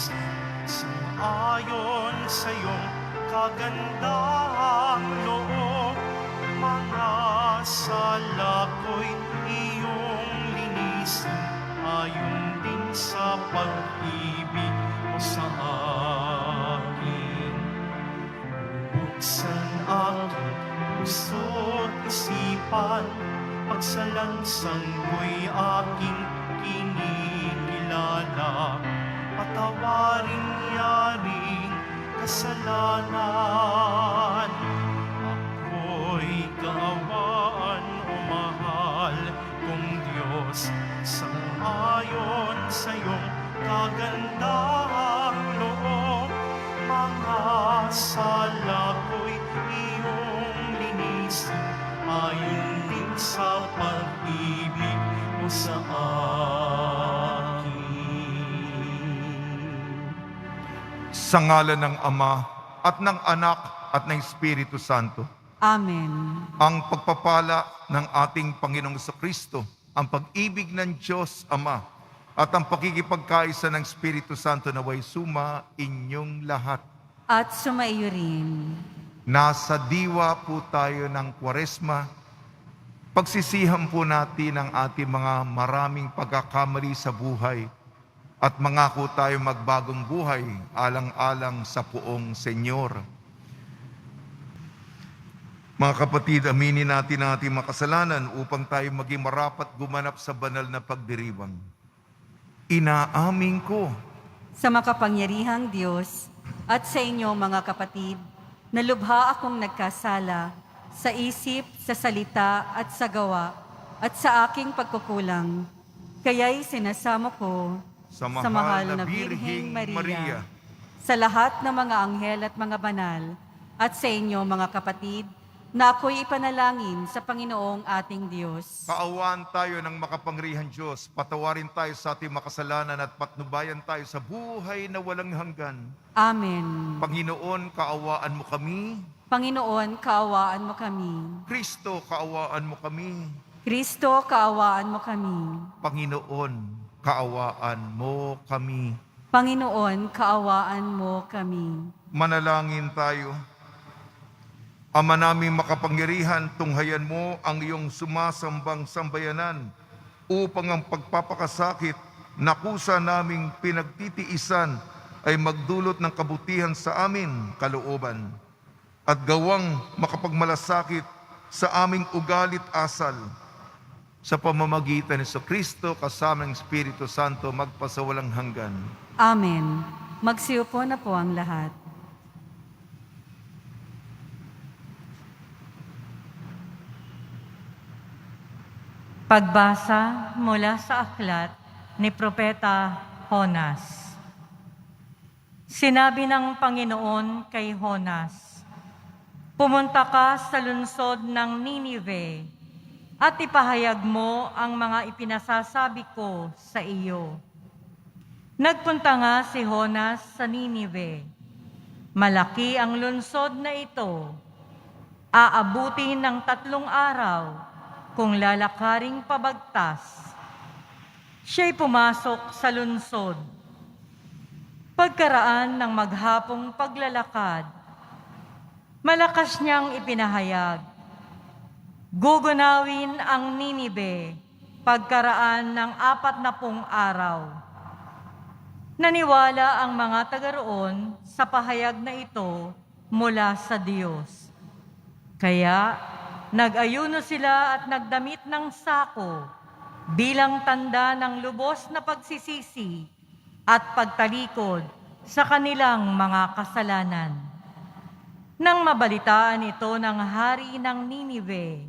Diyos, ayon sa iyong kagandahang loob, mga sala ko'y iyong linisin, ayon din sa pag-ibig mo sa akin. Buksan aking puso't isipan, pagsalansang ko'y aking kinikilala, patawaring yaring kasalanan. Ako'y kaawaan o mahal kong Diyos, sang-ayon sa iyong kagandahang loob, mga sala ko'y iyong linisin, ayon din sa pag-ibig mo sa akin. Sa ngalan ng Ama at ng Anak at ng Espiritu Santo. Amen. Ang pagpapala ng ating Panginoong Kristo, ang pag-ibig ng Diyos Ama, at ang pakikipagkaisa ng Espiritu Santo naway suma inyong lahat. At sumaiyo rin. Nasa diwa po tayo ng Kwaresma. Pagsisihan po natin ang ating mga maraming pagkakamali sa buhay at mangako tayo magbagong buhay alang-alang sa poong Senyor. Mga kapatid, aminin natin ang ating mga kasalanan upang tayo maging marapat gumanap sa banal na pagdiriwang. Inaamin ko Sa makapangyarihang Diyos at sa inyo mga kapatid, na lubha akong nagkasala sa isip, sa salita at sa gawa at sa aking pagkukulang. Kaya'y sinasamo ko sa mahal na Birheng Maria, Maria, sa lahat ng mga anghel at mga banal, at sa inyo mga kapatid, na ako'y ipanalangin sa Panginoong ating Diyos. kaawaan tayo ng makapangyarihang Diyos, patawarin tayo sa ating makasalanan at patnubayan tayo sa buhay na walang hanggan. Amen. Panginoon, kaawaan mo kami. Panginoon, kaawaan mo kami. Kristo, kaawaan mo kami. Kristo, kaawaan mo kami. Panginoon, kaawaan mo kami. Panginoon, kaawaan mo kami. Manalangin tayo. Ama naming makapangyarihan, tunghayan mo ang iyong sumasambang sambayanan upang ang pagpapakasakit na kusa naming pinagtitiisan ay magdulot ng kabutihan sa amin kalooban at gawang makapagmalasakit sa aming ugalit asal sa pamamagitan ni Kristo kasama ng Espiritu Santo magpasawalang hanggan. Amen. Magsiupo na po ang lahat. Pagbasa mula sa aklat ni Propeta Jonas. Sinabi ng Panginoon kay Jonas, "Pumunta ka sa lungsod ng Ninive at ipahayag mo ang mga ipinasasabi ko sa iyo." Nagpunta nga si Jonas sa Ninive. Malaki ang lungsod na ito. Aabutin ng 3 araw kung lalakaring pabagtas. Siya'y pumasok sa lungsod. Pagkaraan ng maghapong paglalakad, malakas niyang ipinahayag, gugunawin ang Ninive pagkaraan ng 40 araw. Naniwala ang mga taga roon sa pahayag na ito mula sa Diyos. Kaya nag-ayuno sila at nagdamit ng sako bilang tanda ng lubos na pagsisisi at pagtalikod sa kanilang mga kasalanan. Nang mabalitaan ito ng hari ng Ninive,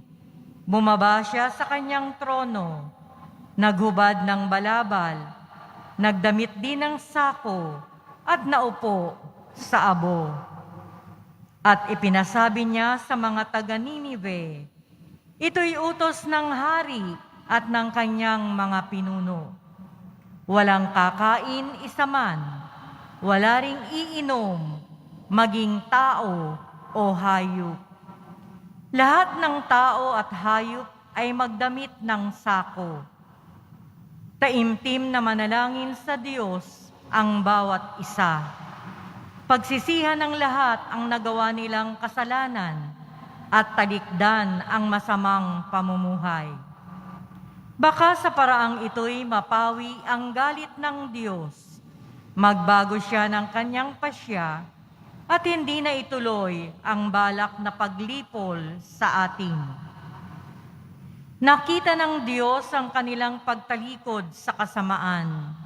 bumaba siya sa kanyang trono, naghubad ng balabal, nagdamit din ng sako at naupo sa abo. At ipinasabi niya sa mga taga-Ninive, ito'y utos ng hari at ng kanyang mga pinuno. Walang kakain isa man, wala ring iinom, maging tao o hayop. Lahat ng tao at hayop ay magdamit ng sako. Taimtim na manalangin sa Diyos ang bawat isa. Pagsisihan ng lahat ang nagawa nilang kasalanan at talikdan ang masamang pamumuhay. Baka sa paraang ito'y mapawi ang galit ng Diyos. Magbago siya ng kanyang pasya at hindi na ituloy ang balak na paglipol sa atin. Nakita ng Diyos ang kanilang pagtalikod sa kasamaan,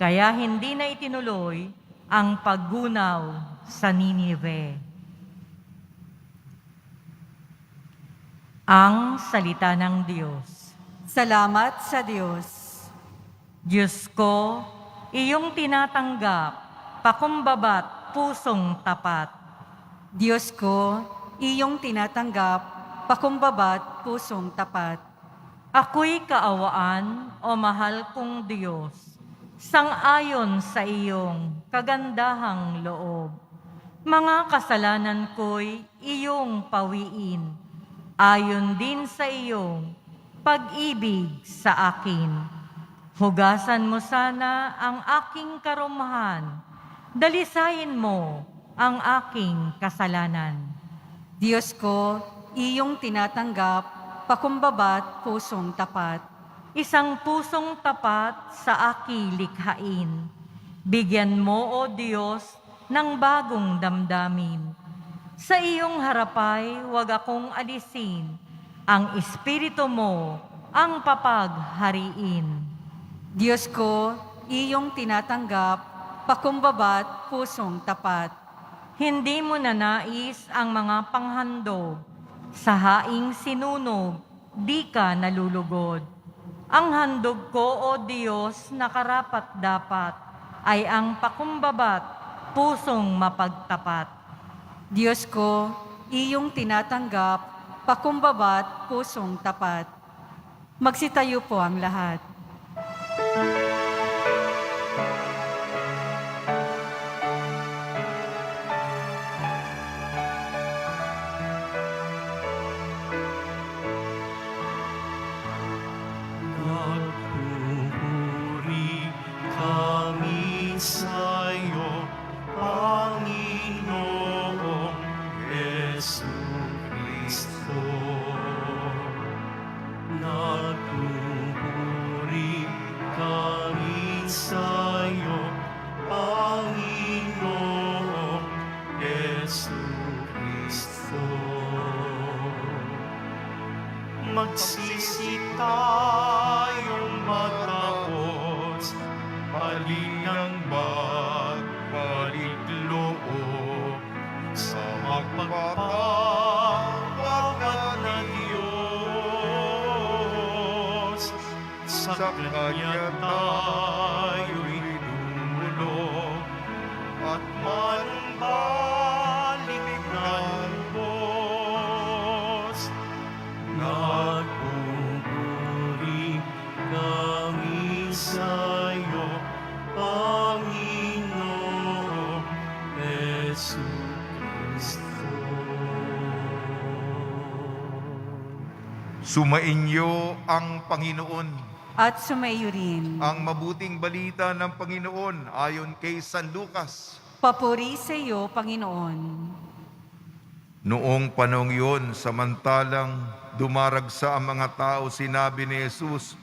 kaya hindi na itinuloy ang paggunaw sa Ninive. Ang salita ng Diyos. Salamat sa Diyos. Diyos ko, iyong tinatanggap, pakumbaba't pusong tapat. Diyos ko, iyong tinatanggap, pakumbaba't pusong tapat. Ako'y kaawaan o mahal kong Diyos, sang-ayon sa iyong kagandahang loob. Mga kasalanan ko'y iyong pawiin, ayon din sa iyong pag-ibig sa akin. Hugasan mo sana ang aking karumahan, dalisayin mo ang aking kasalanan. Diyos ko, iyong tinatanggap, pakumbaba't pusong tapat. Isang pusong tapat sa aki likhain. Bigyan mo, O Diyos, ng bagong damdamin. Sa iyong harapay, huwag akong alisin. Ang Espiritu mo ang papaghariin. Diyos ko, iyong tinatanggap, pakumbaba't pusong tapat. Hindi mo nanais ang mga panghandog. Sa haing sinunog, di ka nalulugod. Ang handog ko, O Diyos, na karapat-dapat, ay ang pakumbaba't pusong mapagtapat. Diyos ko, iyong tinatanggap, pakumbaba't pusong tapat. Magsitayo po ang lahat. Nagpupuri kami sa'yo, Panginoong Jesucristo. Nagpupuri kami sa'yo, Panginoong Jesucristo. Magsisi tayong matapos, halinang magbalik loob sa magpapagpapat na Diyos. Sa Kanya tayo'y lumulog at manumbalik ng lubos. Nagpupuri kami sa'yo, Panginoong Jesucristo. Sumainyo ang Panginoon. At sumayo rin. Ang mabuting balita ng Panginoon ayon kay San Lucas. Papuri sa iyo, Panginoon. Noong panahong yun, samantalang dumaragsa ang mga tao, sinabi ni Jesus,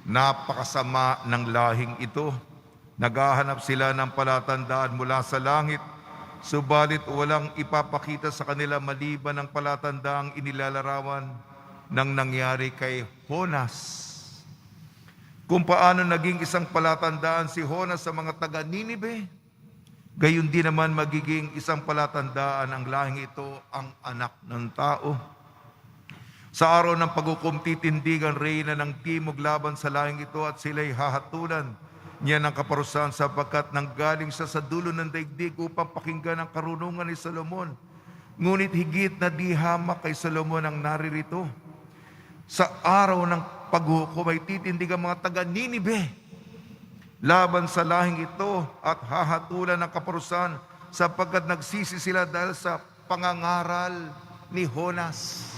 napakasama ng lahing ito. Naghahanap sila ng palatandaan mula sa langit, subalit walang ipapakita sa kanila maliban ang palatandaang inilalarawan ng nangyari kay Jonas. Kung paano naging isang palatandaan si Jonas sa mga taga-Ninive, gayon din naman magiging isang palatandaan ang lahing ito, ang anak ng tao. Sa araw ng paghukom, titindigan reyna ng timog laban sa lahing ito at sila'y hahatulan niya ng kaparusahan sapagkat nanggaling siya sa dulo ng daigdig upang pakinggan ang karunungan ni Solomon. Ngunit higit na di hamak kay Solomon ang naririto. Sa araw ng paghukom ay titindig ang mga taga-Ninive laban sa lahing ito at hahatulan ng kaparusahan sapagkat nagsisi sila dahil sa pangangaral ni Jonas.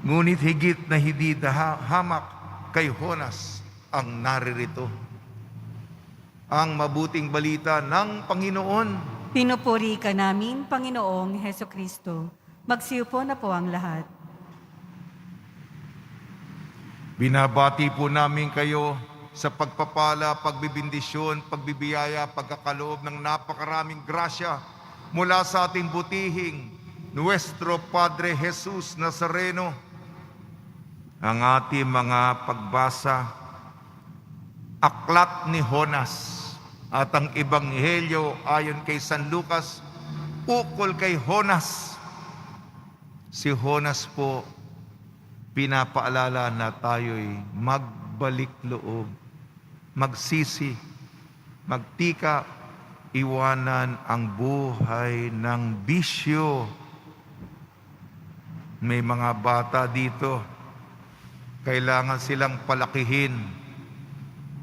Ngunit higit na hindi hamak kay Jonas ang naririto. ang mabuting balita ng Panginoon. Pinupuri ka namin, Panginoong Heso Kristo. Magsiupo na po ang lahat. Binabati po namin kayo sa pagpapala, pagbibindisyon, pagbibiyaya, pagkakaloob ng napakaraming grasya mula sa ating butihing Nuestro Padre Jesus Nazareno. Ang ating mga pagbasa, Aklat ni Jonas at ang Ebanghelyo ayon kay San Lucas, ukol kay Jonas. Si Jonas po, pinapaalala na tayo'y magbalik loob, magsisi, magtika, iwanan ang buhay ng bisyo. May mga bata dito, kailangan silang palakihin.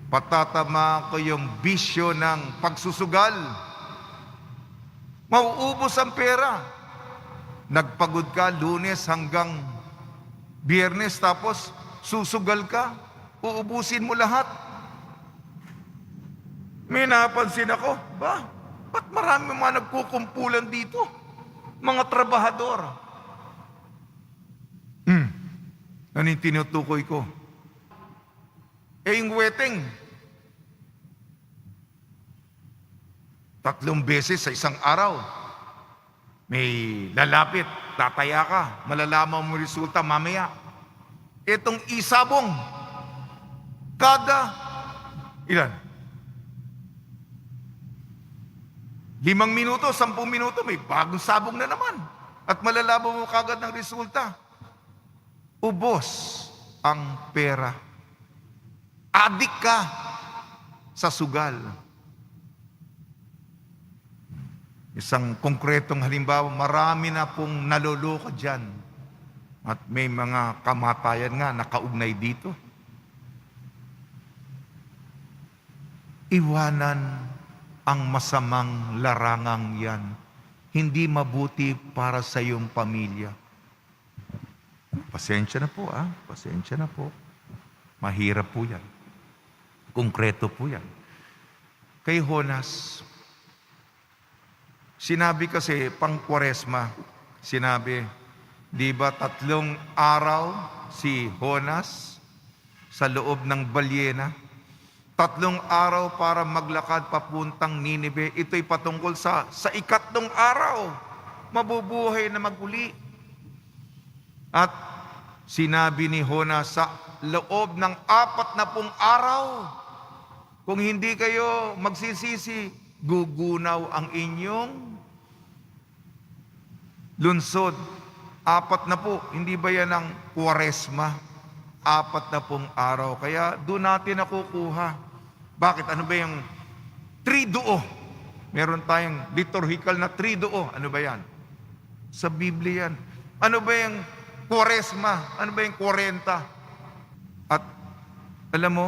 Patatama ko yung bisyo ng pagsusugal. Mauubos ang pera. Nagpagod ka Lunes hanggang Biyernes, tapos susugal ka, uubusin mo lahat. May napansin ako, ba't marami mga nagkukumpulan dito? Mga trabahador. Ano yung tinutukoy ko? Yung wedding, 3 beses sa isang araw. May lalapit, tataya ka, malalaman mo resulta mamaya. Itong isabong, kada, ilan? 5 minuto, 10 minuto, may bagong sabong na naman. At malalaman mo kagad ng resulta. Ubos ang pera. Adik ka sa sugal. Isang konkretong halimbawa, marami na pong naloloko dyan. At may mga kamatayan nga nakaugnay dito. Iwanan ang masamang larangang yan. Hindi mabuti para sa iyong pamilya. Pasensya na po, pasensya na po. Mahirap po yan. Konkreto po yan. Kay Jonas, sinabi kasi pang Kwaresma, sinabi, di ba 3 araw si Jonas sa loob ng balyena? 3 araw para maglakad papuntang Ninive. Ito'y patungkol sa 4 araw. Mabubuhay na maguli. At sinabi ni Jonas, sa loob ng 40 araw, kung hindi kayo magsisisi, gugunaw ang inyong lunsod. 4 hindi ba yan ang Kwaresma? 40 araw. Kaya doon natin nakukuha. Bakit? Ano ba yung triduo? Meron tayong liturgical na triduo. Ano ba yan? Sa Biblia yan. Ano ba yung Kwaresma? Ano ba yung 40? At alam mo,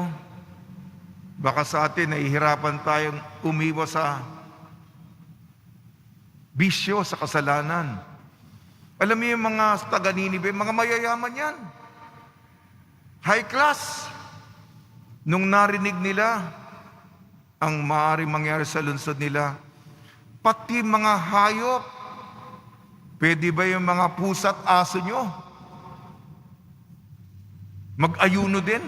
baka sa atin nahihirapan tayong umiwas sa bisyo, sa kasalanan. Alam mo yung mga taga-Ninive, mga mayayaman yan. High class. Nung narinig nila ang maaaring mangyari sa lungsod nila, pati mga hayop, pwede ba yung mga pusa at aso nyo mag-ayuno din?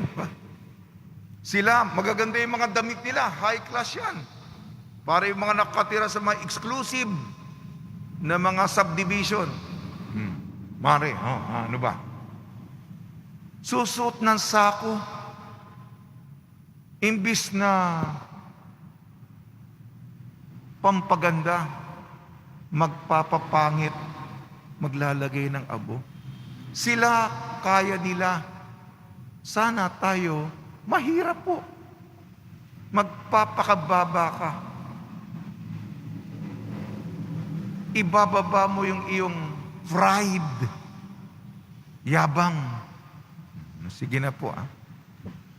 Sila, magaganda yung mga damit nila, high class yan. Para yung mga nakatira sa mga exclusive na mga subdivision. Mare, ano ba? Susuot ng sako. Imbis na pampaganda, magpapapangit, maglalagay ng abo. Sila, kaya nila. Sana tayo, mahirap po. Magpapakababa ka. Ibababa mo yung iyong pride. Yabang. Sige na po,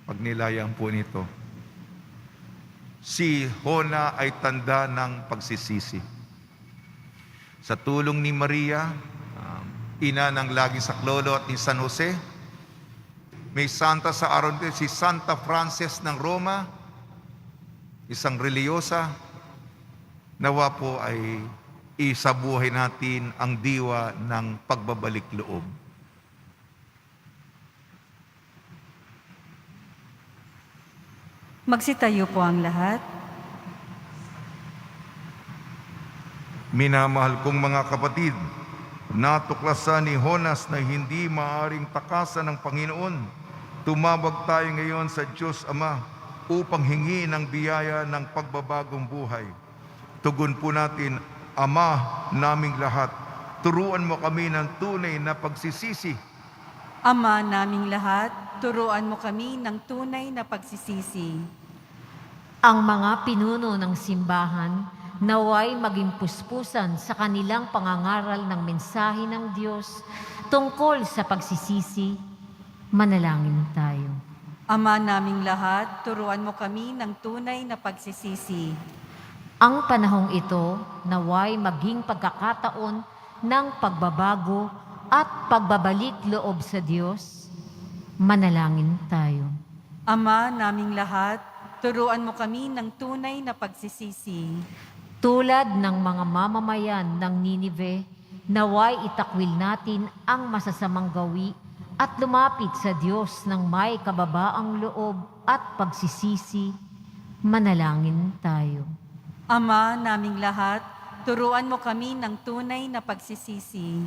pag nilayang po nito. Si Jona ay tanda ng pagsisisi. Sa tulong ni Maria, ina ng laging saklolo at ni San Jose, may santa sa araw nito, si Santa Frances ng Roma. isang reliyosa, nawa po ay isabuhay natin ang diwa ng pagbabalik loob. Magsitayo po ang lahat. Minamahal kong mga kapatid, natuklasan ni Jonas na hindi maaring takasan ng Panginoon. Tumawag tayo ngayon sa Diyos Ama upang hingi ng biyaya ng pagbabagong buhay. Tugon po natin, Ama naming lahat, turuan mo kami ng tunay na pagsisisi. Ama naming lahat, turuan mo kami ng tunay na pagsisisi. Ang mga pinuno ng simbahan naway maging puspusan sa kanilang pangangaral ng mensahe ng Diyos tungkol sa pagsisisi. Manalangin tayo. Ama naming lahat, turuan mo kami ng tunay na pagsisisi. Ang panahong ito naway maging pagkakataon ng pagbabago at pagbabalik loob sa Diyos. Manalangin tayo. Ama naming lahat, turuan mo kami ng tunay na pagsisisi. Tulad ng mga mamamayan ng Ninive, naway itakwil natin ang masasamang gawi at lumapit sa Diyos ng may kababaang loob at pagsisisi. Manalangin tayo. Ama naming lahat, turuan mo kami ng tunay na pagsisisi.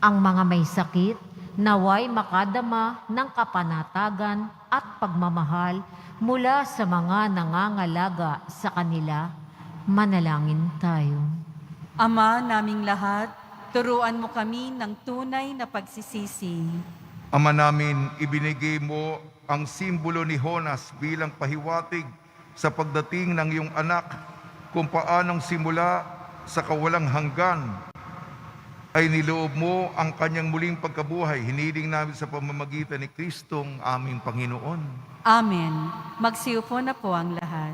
Ang mga may sakit, naway makadama ng kapanatagan at pagmamahal mula sa mga nangangalaga sa kanila. Manalangin tayo. Ama naming lahat, turuan mo kami ng tunay na pagsisisi. Ama namin, ibinigay mo ang simbolo ni Jonas bilang pahiwatig sa pagdating ng iyong anak, kung paanong simula sa kawalang hanggan ay niloob mo ang kanyang muling pagkabuhay. Hiniling namin sa pamamagitan ni Kristong aming Panginoon. Amen. Magsiupo na po ang lahat.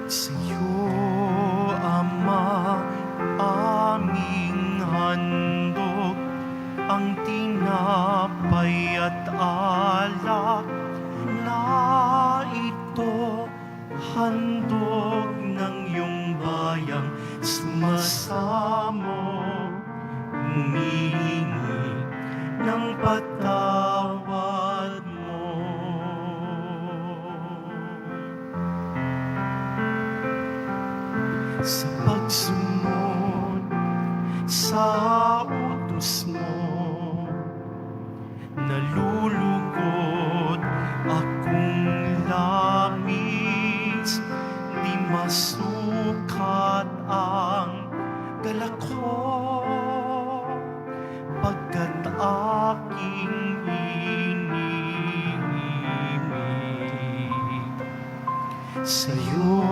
Sa'yo, Ama, aming handog, ang tinapay at alak na ito, handog ng iyong bayang sumasamo, humihingi ng patawad mo. Sa pagsunod sa utos mo, nalulugod akong labis, di masukat ang dala ko, pagkat aking iniibig. Sa'yo,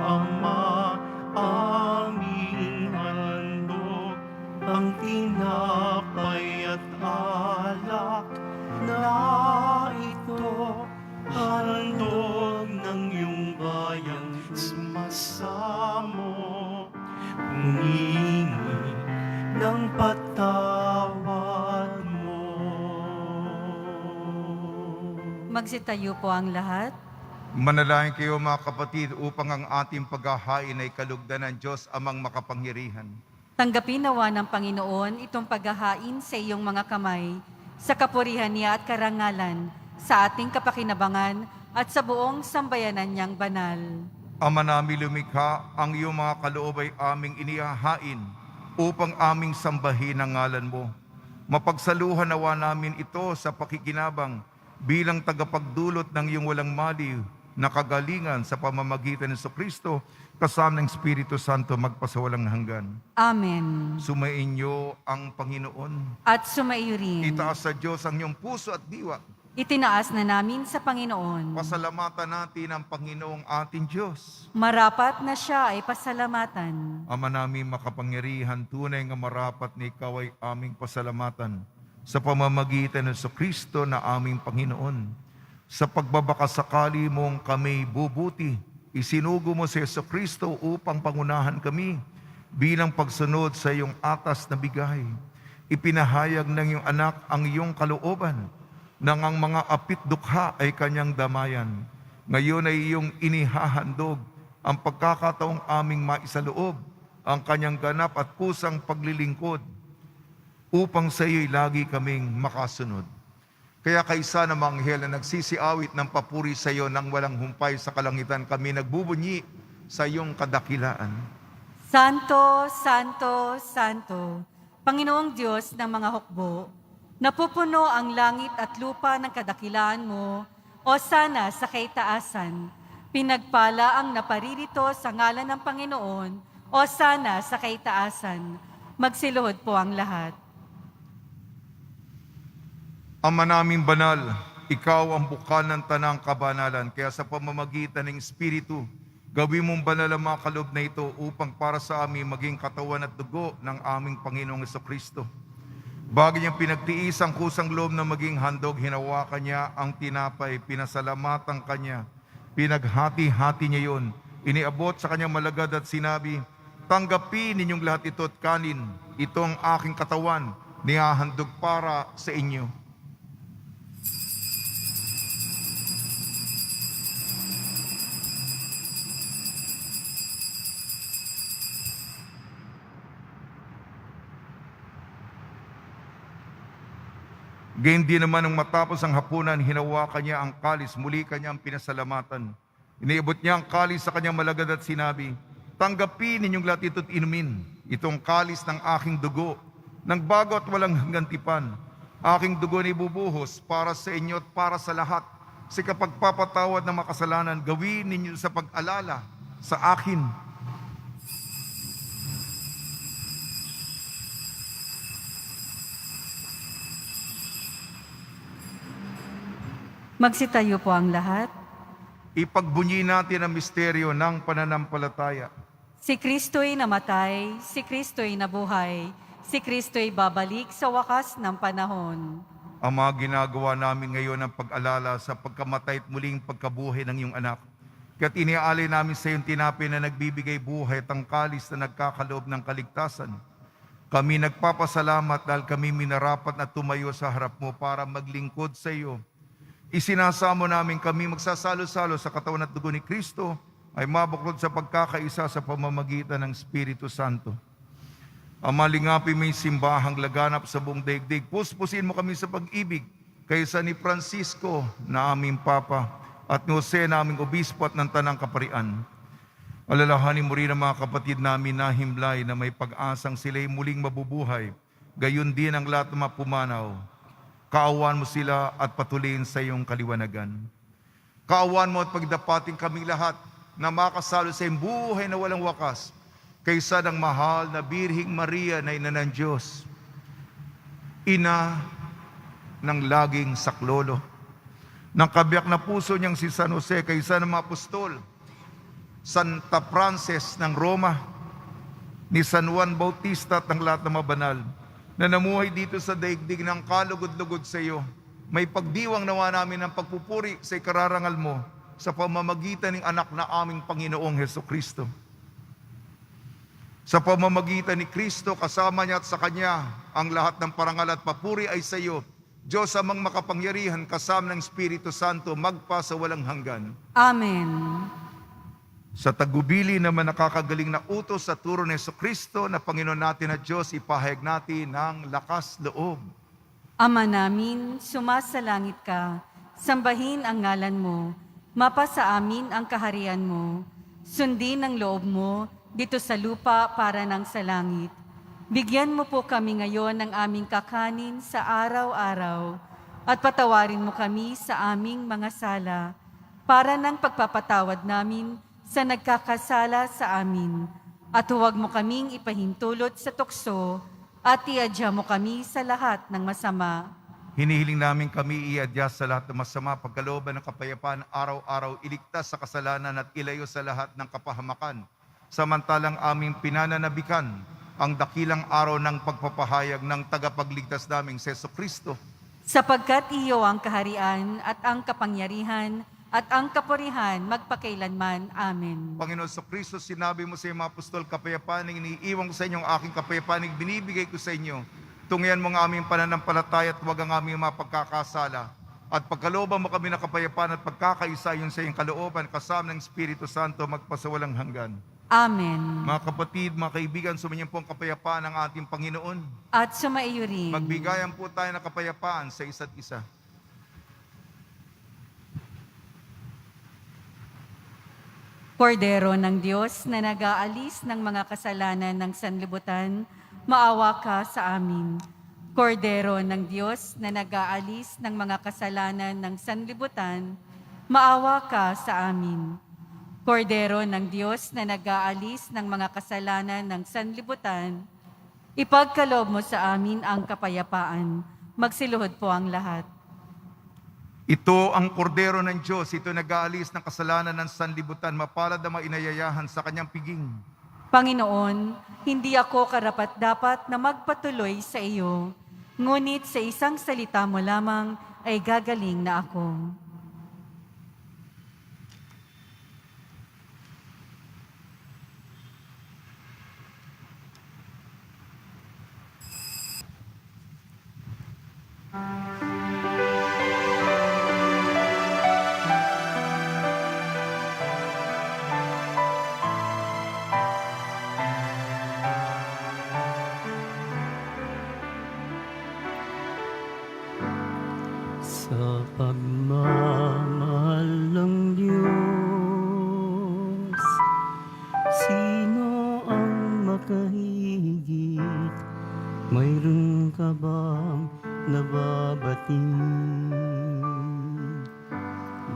Ama, aming handog, ang tinapay at alak na ito, handog ng iyong bayang sumasamo, humingi ng patawad mo. Magsitayo po ang lahat. Manalangin kayo mga kapatid upang ang ating paghahain ay kalugdan ng Diyos amang makapangyarihan. Tanggapin nawa ng Panginoon itong paghahain sa iyong mga kamay, sa kapurihan niya at karangalan, sa ating kapakinabangan at sa buong sambayanan niyang banal. Ama namin lumikha, ang iyong mga kaloob ay aming inihahain upang aming sambahin ang ngalan mo. Mapagsaluhan nawa namin ito sa pakikinabang bilang tagapagdulot ng iyong walang maliw na kagalingan sa pamamagitan ng Kristo kasama ng Espiritu Santo magpasawalang hanggan. Amen. Sumainyo ang Panginoon. At sumaiyo rin. Itaas sa Diyos ang iyong puso at diwa. Itinaas na namin sa Panginoon. Pasalamatan natin ang Panginoong ating Diyos. Marapat na siya ay pasalamatan. Ama namin makapangyarihan, tunay nga marapat na ikaw ay aming pasalamatan sa pamamagitan ng Kristo na aming Panginoon. Sa pagbabakasakali mong kami bubuti, isinugo mo si Kristo upang pangunahan kami bilang pagsunod sa iyong atas na bigay. Ipinahayag ng iyong anak ang iyong kalooban nang ang mga apit dukha ay kanyang damayan. Ngayon ay iyong inihahandog ang pagkakataong aming maisaloob ang kanyang ganap at kusang paglilingkod upang sa iyo'y lagi kaming makasunod. Kaya kaisa ng mga anghel na nagsisiawit ng papuri sa iyo nang walang humpay sa kalangitan, kami nagbubunyi sa iyong kadakilaan. Santo, Santo, Santo, Panginoong Diyos ng mga hukbo, napupuno ang langit at lupa ng kadakilaan mo, o sana sa kaitaasan. Pinagpala ang naparirito sa ngalan ng Panginoon, o sana sa kaitaasan. Magsiluhod po ang lahat. Ama naming banal, ikaw ang bukal ng tanang kabanalan, kaya sa pamamagitan ng Espiritu, gawin mong banal ang mga kaloob na ito upang para sa amin maging katawan at dugo ng aming Panginoong Jesucristo. Bago niyang pinagtiis ang kusang loob na maging handog, hinawakan niya ang tinapay, pinasalamatan kanya, pinaghati-hati niya yun, iniabot sa kanyang malagad at sinabi, tanggapin ninyong lahat ito at kanin, ito ang aking katawan, nihahandog para sa inyo. Gayon din naman nang matapos ang hapunan, hinawakan niya ang kalis, muli kanyang pinasalamatan. Iniabot niya ang kalis sa kanyang malagad at sinabi, tanggapin ninyong lahat ito't inumin, itong kalis ng aking dugo, ng bago at walang hanggantipan. Aking dugo na ibubuhos para sa inyo at para sa lahat. Sa kapagpapatawad ng makasalanan, gawin ninyo sa pag-alala sa akin. Magsitayo po ang lahat. Ipagbunyi natin ang misteryo ng pananampalataya. Si Kristo'y namatay, si Kristo'y nabuhay, si Kristo'y babalik sa wakas ng panahon. Ang mga ginagawa namin ngayon ang pag-alala sa pagkamatay at muling pagkabuhay ng iyong anak. Kaya't iniaalay namin sa iyong tinapay na nagbibigay buhay at ang kalis na nagkakaloob ng kaligtasan. Kami nagpapasalamat dahil kami minarapat na tumayo sa harap mo para maglingkod sa iyo. Isinasamo namin kami magsasalo-salo sa katawan at dugo ni Kristo ay mabuklod sa pagkakaisa sa pamamagitan ng Espiritu Santo. Ang malingapin may simbahang laganap sa buong daigdig. Puspusin mo kami sa pag-ibig kaysa ni Francisco na aming Papa at ni Jose na aming Obispo at ng Tanang Kaparian. Alalahanin mo rin ang mga kapatid namin na himlay na may pag-asang sila'y muling mabubuhay. Gayon din ang lahat ng mga pumanaw. Kaawan mo sila at patuloyin sa iyong kaliwanagan. Kaawan mo at pagdapating kaming lahat na makasalo sa iyong buhay na walang wakas kaysa ng mahal na Birhing Maria na ina ng Diyos, ina ng laging saklolo, ng kabiyak na puso niyang si San Jose kaysa ng mga apostol, Santa Frances ng Roma, ni San Juan Bautista at ng lahat ng mga banal na namuhay dito sa daigdig ng kalugod-lugod sa iyo. May pagdiwang nawa namin ng pagpupuri sa ikararangal mo sa pamamagitan ng anak na aming Panginoong Jesucristo. Sa pamamagitan ni Kristo, kasama niya at sa Kanya, ang lahat ng parangal at papuri ay sa iyo, Diyos amang makapangyarihan, kasama ng Espiritu Santo, magpa sa walang hanggan. Amen. Sa tagubili naman nakakagaling na utos sa turo ni Jesucristo na Panginoon natin at Diyos, ipahayag natin ng lakas loob. Ama namin, sumasalangit ka, sambahin ang ngalan mo, mapasa amin ang kaharian mo, sundin ang loob mo dito sa lupa para ng sa langit. Bigyan mo po kami ngayon ng aming kakanin sa araw-araw at patawarin mo kami sa aming mga sala para ng pagpapatawad namin sa nagkakasala sa amin. At huwag mo kaming ipahintulot sa tukso at iadya mo kami sa lahat ng masama. Hinihiling namin kami iadyas sa lahat ng masama, pagkalooban ng kapayapaan, araw-araw iligtas sa kasalanan at ilayo sa lahat ng kapahamakan. Samantalang aming pinananabikan ang dakilang araw ng pagpapahayag ng tagapagligtas naming si Jesucristo. Sapagkat iyo ang kaharian at ang kapangyarihan at ang kapurihan magpakailanman. Amen. Panginoon Jesucristo, sinabi mo sa iyong mga apostol, kapayapaan ang iniiwan ko sa inyo, ang aking kapayapaan ang binibigay ko sa inyo. Tungyan mo ang aming pananampalataya at huwag ang aming mga pagkakasala. At pagkalooban mo kami ng kapayapaan at pagkakaisa yun sa iyong kalooban, kasama ng Espiritu Santo, magpasawalang hanggan. Amen. Mga kapatid, mga kaibigan, sumainyo po ang kapayapaan ng ating Panginoon. At sumaiyo rin. Magbigayan po tayo ng kapayapaan sa isa't isa. Kordero ng Diyos na nag-aalis ng mga kasalanan ng sanlibutan, maawa ka sa amin. Kordero ng Diyos na nag-aalis ng mga kasalanan ng sanlibutan, maawa ka sa amin. Kordero ng Diyos na nag-aalis ng mga kasalanan ng sanlibutan, ipagkaloob mo sa amin ang kapayapaan. Magsiluhod po ang lahat. Ito ang kordero ng Diyos, ito nag-aalis ng kasalanan ng sanlibutan, mapalad na inayayahan sa kanyang piging. Panginoon, hindi ako karapat-dapat na magpatuloy sa iyo, ngunit sa isang salita mo lamang ay gagaling na ako. Sa pagmamahal ng Diyos, sino ang makahigit? Mayroon ka bang nababatid?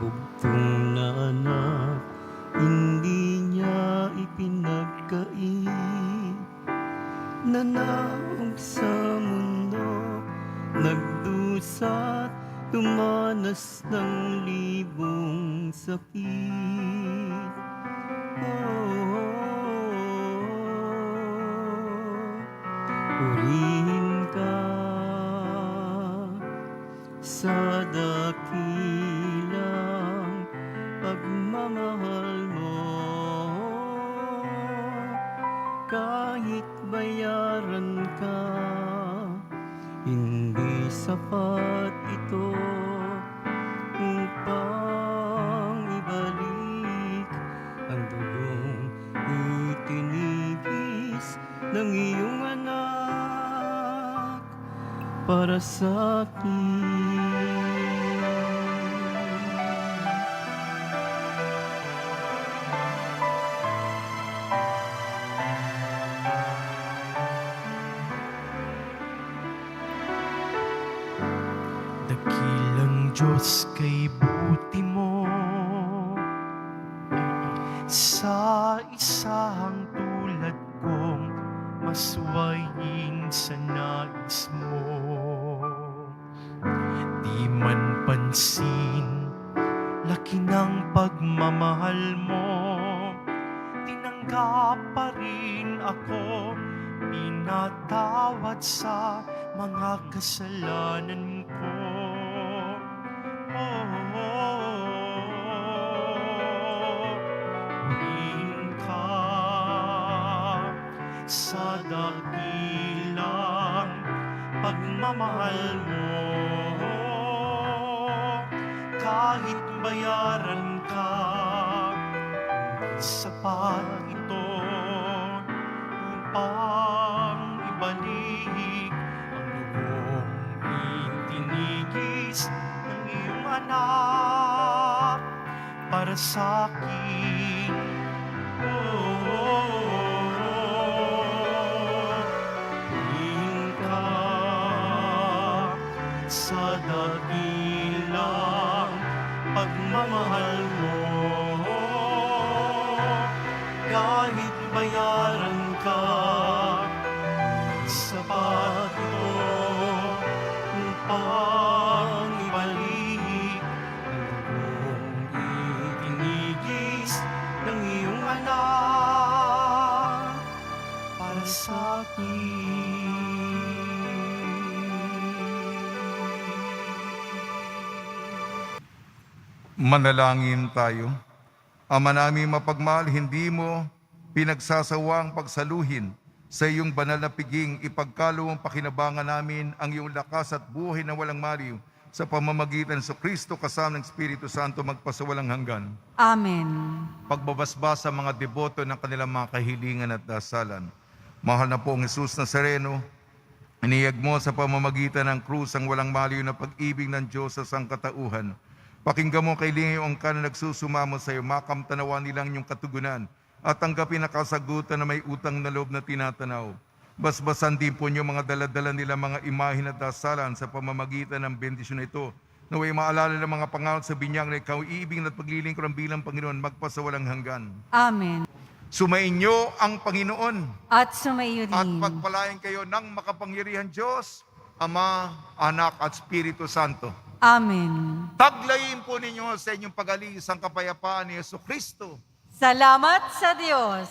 Bugtong na anak, hindi niya ipinagkait. Nanaog sa mundo, nagdusat, tumanas ng libong sakit. Purihin ka sa dakilang pagmamahal mo. Kahit bayaran ka, hindi sapat ito upang ibalik ang dugong itinigis ng iyong anak para sa akin. Dakilang Diyos, kay buti mo sa isang tulad kong maswayin sa nais mo. Di man pansin, laki ng pagmamahal mo, tinanggap pa rin ako, pinatawad sa mga kasalanan ko. Purihin ka sa dakilang pagmamahal mo. Kahit bayaran ka, sapat ito upang ibalik ang lubong itinigis ng iyong anak para sa akin. Purihin ka sa dakilang pagmamahal mo. Kahit bayaran ka, sapat ito upang sakit. Manalangin tayo. Ama namin mapagmahal, hindi mo pinagsasawang pagsaluhin sa iyong banal na piging, ipagkaloob pakinabangan namin ang iyong lakas at buhay na walang maliw sa pamamagitan sa Kristo kasama ng Espiritu Santo magpasawalang hanggan. Amen. Pagbabasbas sa mga deboto ng kanilang mga kahilingan at dasalan. Mahal na pong Jesus Nazareno, iniyag mo sa pamamagitan ng krus ang walang maliw na pag-ibig ng Diyos sa sangkatauhan. Pakinggan mo kay Lingayong ka na nagsusumamo sa iyo, makamtanawan nilang yung katugunan at tanggapin na kasagutan na may utang na loob na tinatanaw. Basbasan din po niyo mga daladala nila mga imahin at dasalan sa pamamagitan ng bendisyon na ito. Naway maalala ng mga pangalan sa binyang na ikaw iibig at paglilingkod ang bilang Panginoon magpasawalang hanggan. Amen. Sumayin niyo ang Panginoon At sumayo at rin. pagpalain kayo ng makapangyarihan Diyos, Ama, Anak at Espiritu Santo. Amen. Taglayin po ninyo sa inyong pag-alis ang kapayapaan ni Jesucristo. Salamat sa Diyos.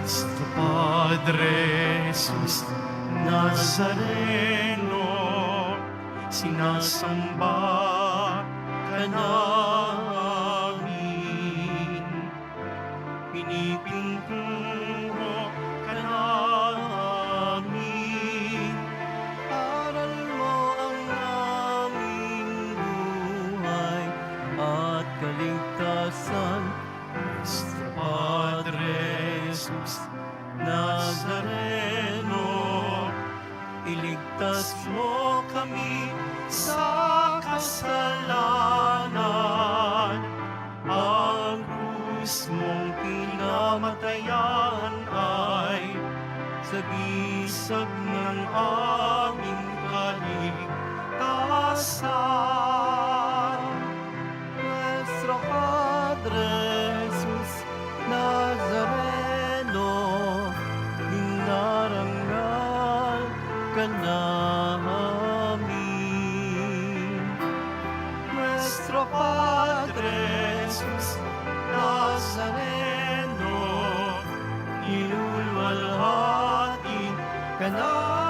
Nuestro Padre Jesus Nazareno, sinasamba ka namin, pinipintuho ka namin, aral mo ang aming buhay at kaligtasan. Nuestro Padre Jesus Nazareno, iligtas mo kami sa kasalanan. Ang krus mong pinamatayan ay sagisag ng aming kaligtasan. Nuestro Padre Jesus Nazareno, dinarangal ka namin. Nuestro Padre Jesus Nazareno, nilulwalhati ka namin.